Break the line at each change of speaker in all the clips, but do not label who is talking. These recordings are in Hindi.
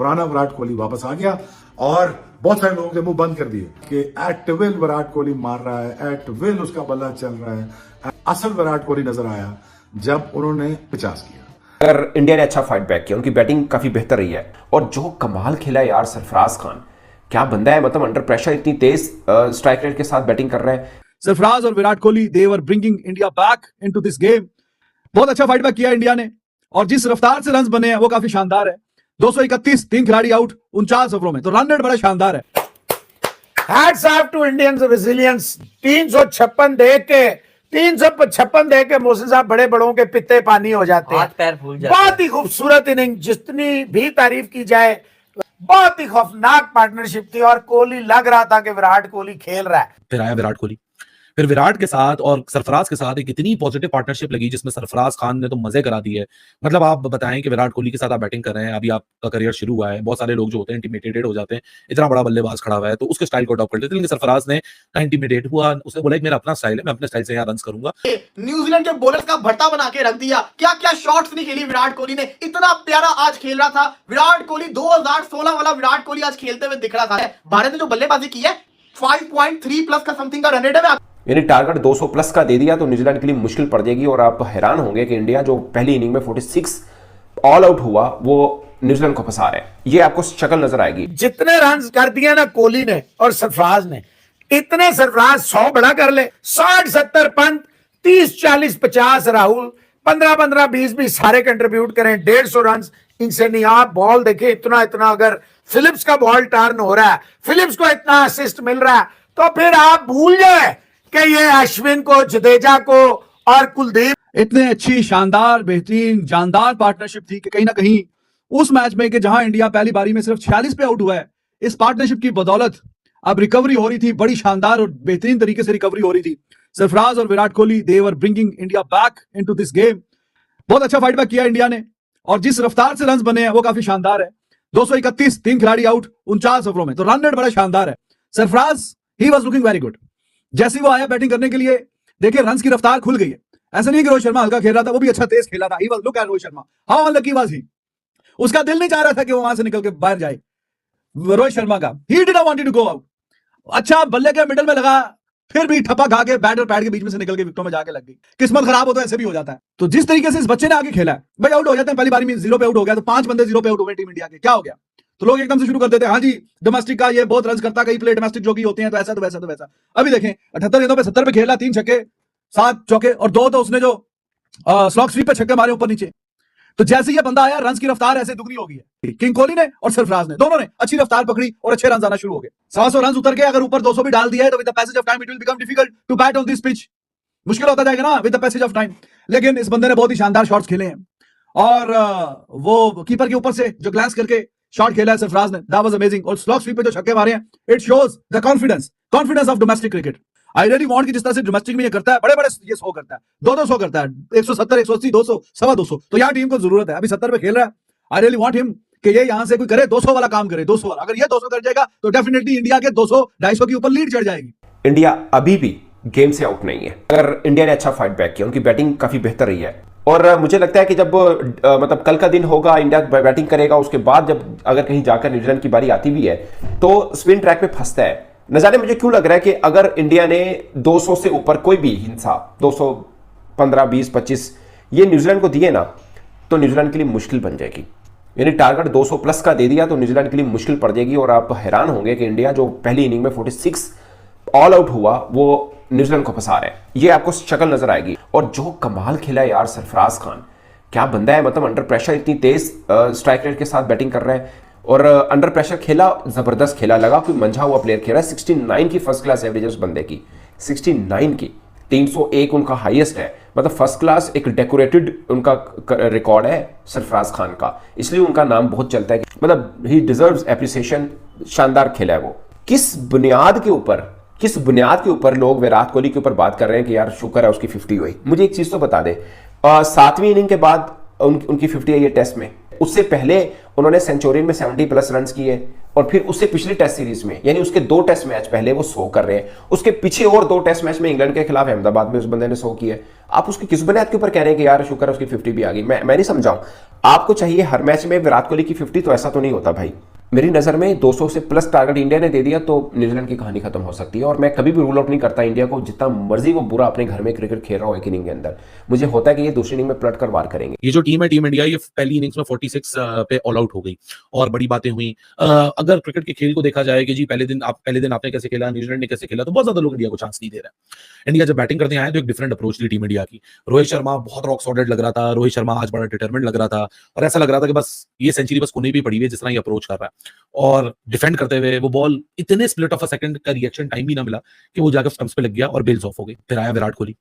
पुराना विराट कोहली वापस आ गया और बहुत सारे लोगों के मुंह बंद कर दिए कि एट विल विराट कोहली मार रहा है, एट विल उसका बल्ला चल रहा है। असल विराट कोहली नजर आया जब उन्होंने 50 किया।
अगर इंडिया ने अच्छा फाइट बैक किया, उनकी बैटिंग काफी बेहतर रही है और जो कमाल खेला यार सरफराज खान, क्या बंदा है, मतलब अंडर प्रेशर इतनी तेज स्ट्राइक रेट के साथ बैटिंग कर रहा है।
सरफराज और Virat Kohli they were bringing India back into this game. बहुत अच्छा फाइट बैक किया इंडिया ने और जिस रफ्तार से रन्स बने हैं वो काफी शानदार है। 231, 3 खिलाड़ी आउट 49 ओवरों में, तो रन रेट बड़ा शानदार है।
Hats off to Indians resilience. 356 दे के मोहसिन साहब बड़े बड़ों के पित्ते पानी हो जाते हैं,
पैर फूल जाते
बहुत ही खूबसूरत इनिंग, जितनी भी तारीफ की जाए बहुत ही खौफनाक पार्टनरशिप थी और कोहली लग रहा था कि विराट कोहली खेल रहा है।
फिर आया विराट कोहली, फिर विराट के साथ और सरफराज के साथ एक इतनी पॉजिटिव पार्टनरशिप लगी जिसमें सरफराज खान ने तो मजे करा दिए। मतलब आप बताएं कि विराट कोहली के साथ आप बैटिंग कर रहे हैं, अभी आपका करियर शुरू हुआ है, बहुत सारे लोग जो होते हैं इंटिमिडेटेड हो जाते हैं, इतना बड़ा बल्लेबाज खड़ा हुआ है तो उसके स्टाइल को अडॉप्ट कर लेते हैं। लेकिन सरफराज ने इंटिमिडेट हुआ, उसने बोला कि मेरा अपना स्टाइल है, मैं अपने स्टाइल से यहाँ रन करूंगा।
न्यूजीलैंड के बॉलर्स का भरता बना के रख दिया। क्या क्या शॉट्स नहीं खेली विराट कोहली ने, इतना प्यारा आज खेल रहा था विराट कोहली। 2016 वाला विराट कोहली आज खेलते हुए दिख रहा था। भारत ने जो बल्लेबाजी की है 5.3 प्लस का समथिंग का रन रेट है,
यानी टारगेट 200 प्लस का दे दिया तो न्यूजीलैंड के लिए मुश्किल पड़ जाएगी। और आप हैरान होंगे कि इंडिया जो पहली इनिंग में 46 ऑल आउट हुआ वो न्यूजीलैंड को फंसा रहे हैं, ये आपको शक्ल नजर आएगी।
जितने रन कर दिए ना कोहली ने और सरफराज ने, इतने सरफराज 100 बड़ा कर ले। 60-70 पंत, 30-40 50 राहुल, 15-15 20-20 सारे कंट्रीब्यूट करें, 150 रन इनसे नहीं। आप बॉल देखे इतना अगर फिलिप्स का बॉल टर्न हो रहा है, फिलिप्स को इतना असिस्ट मिल रहा है, तो फिर आप भूल जाए कि ये अश्विन को, जडेजा को और कुलदीप।
इतने अच्छी शानदार बेहतरीन जानदार पार्टनरशिप थी कि कहीं ना कहीं उस मैच में कि जहां इंडिया पहली बारी में सिर्फ 46 पे आउट हुआ है, इस पार्टनरशिप की बदौलत अब रिकवरी हो रही थी, बड़ी शानदार और बेहतरीन तरीके से रिकवरी हो रही थी। सरफराज और Virat Kohli they were bringing India back into this game. बहुत अच्छा फाइट बैक किया इंडिया ने और जिस रफ्तार से रन्स बने हैं वो काफी शानदार है। 231, 3 खिलाड़ी आउट 49 ओवरों में, तो रन रेट बड़ा शानदार है। Sarfaraz he was looking very good. जैसे ही वो आया बैटिंग करने के लिए, देखिए रन्स की रफ्तार खुल गई है। ऐसा नहीं कि रोहित शर्मा हल्का खेल रहा था, वो भी अच्छा तेज खेला था। He was look at Rohit Sharma, how unlucky was he. उसका दिल नहीं चाह रहा था कि वो वहां से निकल के बाहर जाए। रोहित शर्मा का ही did not wanted to go out. अच्छा बल्ले के मिडिल में लगा, फिर भी ठप्पा खा के बैट और पैड के बीच में से निकल के विकेटों में जाके लग गई। किस्मत खराब हो तो ऐसे भी हो जाता है। तो जिस तरीके से इस बच्चे ने आगे खेला है, भाई आउट हो जाते हैं पहली बारी में, 0 पे आउट हो गया तो 5 बंदे 0 पे आउट हो गए टीम इंडिया के, क्या हो गया? तो लोग एकदम से शुरू कर देते हैं, हाँ जी डोमेस्टिक का ये बहुत रन करता, कई प्ले डोमेस्टिक जो की होते हैं तो ऐसा तो वैसा तो वैसा। अभी देखें 78 गेंदों पे 70 पे खेला, 3 छक्के 7 चौके और 2 तो उसने जो स्लॉग स्वीप पे छक्के मारे ऊपर नीचे। तो जैसे ये बंदा आया, रन की रफ्तार ऐसे दुगनी हो गई है। किंग कोहली ने और सरफराज ने, दोनों ने अच्छी रफ्तार पकड़ी और अच्छे रन आना शुरू हो गए। 700 रन उतर के अगर ऊपर 200 भी डाल दिया है तो with the passage of time it will become difficult to bat on this pitch. मुश्किल होता जाएगा ना with the passage of time. लेकिन इस बंदे ने बहुत ही शानदार शॉट्स खेले हैं और वो कीपर के ऊपर से जो ग्लांस करके शॉट खेला है सरफराज ने, दैट वाज अमेजिंग। और स्लॉग स्वीप पे जो छक्के मारे हैं, it shows the confidence of domestic cricket. I really want कि जिस तरह से डोमेस्टिक में ये करता है, बड़े बड़े ये 100 करता है, 200 करता है, 170, 180, 200, 250, तो यहाँ टीम को जरूरत है। अभी 70 पे खेल रहा है। आई रियली वांट हिम कि ये यहां से कोई करे 200 वाला काम करे, 200 वाला। अगर ये 200 कर जाएगा तो डेफिनेटली इंडिया के 200, 250 के ऊपर लीड चढ़ जाएगी।
इंडिया अभी भी गेम से आउट नहीं है। अगर इंडिया ने अच्छा फाइट बैक किया, उनकी बैटिंग काफी बेहतर रही है और मुझे लगता है कि जब मतलब कल का दिन होगा, इंडिया बैटिंग करेगा, उसके बाद जब अगर कहीं जाकर न्यूजीलैंड की बारी आती भी है तो स्पिन ट्रैक पे फंसता है। न जाने मुझे क्यों लग रहा है कि अगर इंडिया ने 200 से ऊपर कोई भी हिंसा 215, 20, 25 ये न्यूजीलैंड को दिए ना तो न्यूजीलैंड के लिए मुश्किल बन जाएगी। यानी टारगेट 200 प्लस का दे दिया तो न्यूजीलैंड के लिए मुश्किल पड़ जाएगी। और आप हैरान होंगे कि इंडिया जो पहली इनिंग में 46 ऑल आउट हुआ वो न्यूजीलैंड को फंसा रहे हैं, ये आपको शक्ल नजर आएगी। और जो कमाल खेला यार सरफराज खान, क्या बंदा है, मतलब अंडर प्रेशर इतनी तेज स्ट्राइक रेट के साथ बैटिंग कर रहा है और अंडर प्रेशर खेला, जबरदस्त खेला, लगा कोई मंझा हुआ प्लेयर खेला। 69 की फर्स्ट क्लास एवरेज है उस बंदे की, 69 की, 301 उनका हाईएस्ट है। मतलब फर्स्ट क्लास एक डेकोरेटेड उनका रिकॉर्ड है सरफराज खान का, इसलिए उनका नाम बहुत चलता है। मतलब ही डिजर्व्स एप्रिसिएशन, शानदार खेला है वो। किस बुनियाद के ऊपर लोग विराट कोहली के ऊपर बात कर रहे हैं कि यार शुक्र है उसकी 50 हुई। मुझे एक चीज तो बता दे, 7वीं इनिंग के बाद उनकी 50 आई है टेस्ट में, उससे पहले उन्होंने सेंचुरियन में 70 प्लस रन किए, और फिर उससे पिछली टेस्ट सीरीज में, यानी उसके 2 टेस्ट मैच पहले वो 100 कर रहे हैं, उसके पीछे और 2 टेस्ट मैच में इंग्लैंड के खिलाफ अहमदाबाद में उस बंदे ने 100 किया। आप उसकी किस बुनियाद के ऊपर कह रहे हैं कि यार शुक्र है उसकी 50 भी आ गई? मैं नहीं समझाऊं। आपको चाहिए हर मैच में विराट कोहली की 50, तो ऐसा तो नहीं होता भाई। मेरी नजर में 200 से प्लस टारगेट इंडिया ने दे दिया तो न्यूजीलैंड की कहानी खत्म हो सकती है। और मैं कभी भी रूल आउट नहीं करता इंडिया को, जितना मर्जी वो बुरा अपने घर में क्रिकेट खेल रहा हो एक इनिंग के अंदर, मुझे होता है कि ये दूसरी इनिंग में पलट कर वार करेंगे।
ये जो टीम है टीम इंडिया, ये पहली इनिंग्स में 46 पे ऑल आउट हो गई और बड़ी बातें हुई। अगर क्रिकेट के खेल को देखा जाए कि जी पहले दिन आपने कैसे खेला, न्यूजीलैंड ने कैसे खेला, तो बहुत ज्यादा लोग इंडिया को चांस नहीं दे रहे। इंडिया जब बैटिंग करने आए तो एक डिफरेंट अप्रोच थी टीम इंडिया की। रोहित शर्मा बहुत रॉक सॉलिड लग रहा था, रोहित शर्मा आज बड़ा डिटरमिन्ड लग रहा था, और ऐसा लग रहा था कि बस ये सेंचुरी बस कोने भी पड़ी हुई है जिस तरह ये अप्रोच कर रहा है। और डिफेंड करते हुए वो बॉल इतने स्प्लिट ऑफ अ सेकंड का रिएक्शन टाइम भी ना मिला कि वो जाकर स्टंप्स पे लग गया और बेल्स ऑफ हो गई। फिर आया विराट कोहली,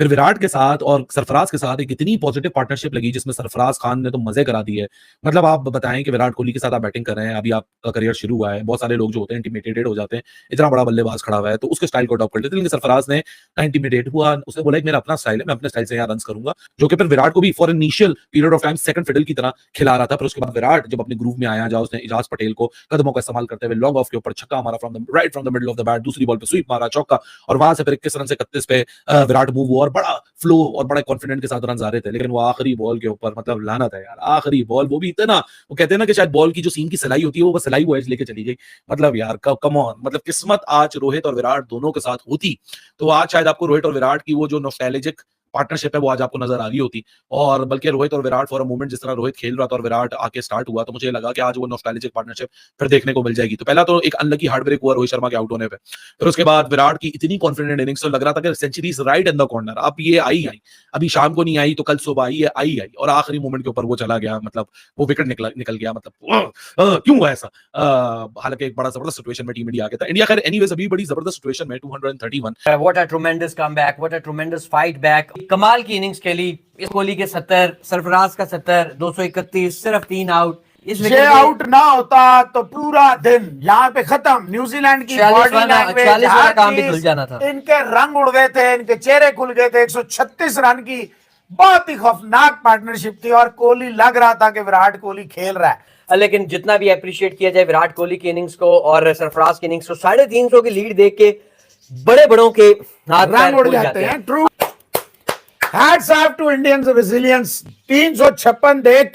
फिर विराट के साथ और सरफराज के साथ एक इतनी पॉजिटिव पार्टनरशिप लगी जिसमें सरफराज खान ने तो मजे करा दिए। मतलब आप बताएं कि विराट कोहली के साथ आप बैटिंग कर रहे हैं, अभी आपका करियर शुरू हुआ है, बहुत सारे लोग जो होते हैं इंटिमिडेटेड हो जाते हैं, इतना बड़ा बल्लेबाज खड़ा हुआ है तो उसके स्टाइल को अडॉप्ट कर लेते हैं। लेकिन सरफराज ने इंटिमिडेट हुआ, उसने बोला कि मेरा अपना स्टाइल है, मैं अपने स्टाइल से यहाँ रन करूंगा, जो कि फिर विराट को भी for initial period of time second fiddle की तरह खिला रहा था। फिर उसके बाद विराट जब अपने ग्रूव में आया, जहाँ उसने इजाज पटेल को कदमों का इस्तेमाल करते हुए लॉन्ग ऑफ के ऊपर छक्का मारा from the middle of the bat, दूसरी बॉल पे स्वीप मारा चौका, और वहां से फिर 21 रन से 31 पे विराट मूव हुआ और बड़ा फ्लो और बड़े कॉन्फिडेंट के साथ रन आ रहे थे। लेकिन वो आखिरी बॉल के ऊपर मतलब लानत है यार, आखिरी बॉल वो भी इतना, वो कहते हैं ना कि शायद बॉल की जो सीम की सिलाई होती है वो बस सिलाई वो एज लेके चली गई। मतलब यार कम ऑन, मतलब किस्मत आज रोहित और विराट दोनों के साथ होती तो आज शायद आपको रोहित और विराट की वो जो नॉस्टैल्जिक पार्टनरशिप है वो आज आपको नजर आ रही होती। और बल्कि रोहित और विराट फॉर अ मोमेंट जिस तरह रोहित खेल रहा था और विराट आके स्टार्ट हुआ तो मुझे लगा कि आज वो नॉस्टैल्जिक पार्टनरशिप फिर देखने को मिल जाएगी। तो पहला तो एक अनलकी हार्ट ब्रेक हुआ रोहित शर्मा के आउट होने पे, फिर उसके बाद विराट की इतनी कॉन्फिडेंट इनिंग्स तो लग रहा था कि century is right in the corner. अब ये आई अभी शाम को नहीं आई तो कल सुबह आई, आई और आखिरी मोमेंट के ऊपर वो चला गया, मतलब वो विकेट निकल गया। मतलब क्यों हुआ ऐसा? हालांकि एक बड़ा जबरदस्त सिचुएशन में टीम इंडिया आ गया था। इंडिया खैर एनीवेज अभी बड़ी जबरदस्त सिचुएशन में 231।
What a tremendous comeback, what a tremendous fight back. कमाल की इनिंग्स खेली। इस कोहली के 70, सरफराज का 70, 231, सिर्फ 3 आउट। इस
ये आउट ना होता तो पूरा दिन यहाँ पे खत्म। न्यूजीलैंड की बॉडी लैंग्वेज,
40 वाला काम भी खुल जाना था।
इनके रंग उड़ गए थे, इनके चेहरे खुल गए थे। 136 रन की बहुत ही खौफनाक पार्टनरशिप थी और कोहली लग रहा था कि विराट कोहली खेल रहा है।
लेकिन जितना भी अप्रिशिएट किया जाए विराट कोहली की इनिंग्स को और सरफराज की इनिंग्स को, 350 की लीड देख के बड़े बड़ों के हाथ
रंग उड़ जाते हैं। True hats off to Indians resilience. 356 देख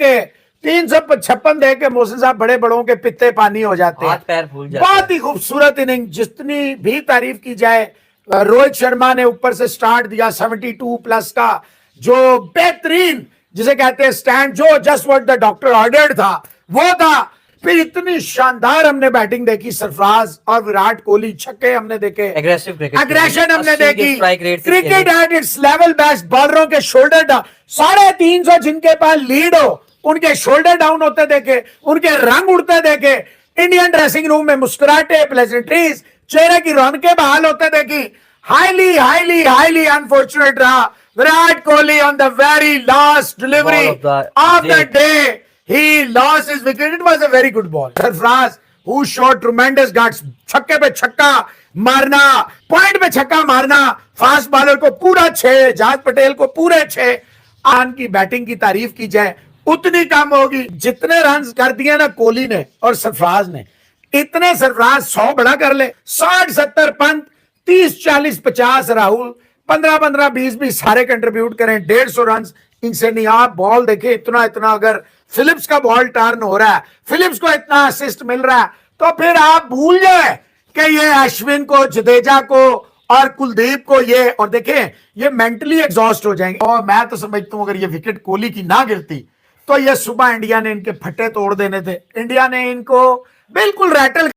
के मोहसिन साहब बड़े बड़ों के पित्ते पानी हो जाते हैं,
हाथ पैर फूल जाते हैं।
बहुत ही खूबसूरत इनिंग, जितनी भी तारीफ की जाए। रोहित शर्मा ने ऊपर से स्टार्ट दिया 72 प्लस का, जो बेहतरीन जिसे कहते हैं स्टैंड, जो just what the doctor ordered था वो था। फिर इतनी शानदार हमने बैटिंग देखी, सरफराज और विराट कोहली, छक्के हमने देखे,
एग्रेसिव क्रिकेट,
एग्रेशन हमने देखी, cricket
cricket
at its level best. बॉलरों के शोल्डर डाउन, 350 जिनके पास लीड हो उनके शोल्डर डाउन होते देखे, उनके रंग उड़ते देखे, इंडियन ड्रेसिंग रूम में मुस्कुराहटे, प्लेजेंट्रीज, चेहरे की रौनकें बहाल होते देखी। हाईली हाईली हाईली अनफॉर्चुनेट रहा Virat Kohli on the very last delivery of the day. He lost his wicket. It was a very good ball. Sarfraz, who showed tremendous guts, छक्के पे छक्का मारना, पॉइंट पे छक्का मारना, फास्ट बॉलर को पूरा 6, जहाज पटेल को पूरे 6। आन की बैटिंग की तारीफ की जाए उतनी कम होगी। जितने रन कर दिए ना कोहली ने और सरफराज ने, इतने सरफराज 100 बड़ा कर ले। 60, 70 पंत, 30, 40, 50 राहुल, 15, 20 सारे कंट्रीब्यूट करें, 150 रन इनसे नहीं। आप बॉल देखे इतना अगर फिलिप्स का बॉल टर्न हो रहा है, फिलिप्स को इतना असिस्ट मिल रहा है, तो फिर आप भूल जाए कि ये अश्विन को, जडेजा को और कुलदीप को ये, और देखें ये मेंटली एग्जॉस्ट हो जाएंगे। और मैं तो समझता हूं अगर ये विकेट कोहली की ना गिरती तो ये सुबह इंडिया ने इनके फट्टे तोड़ देने थे। इंडिया ने इनको बिल्कुल रैटल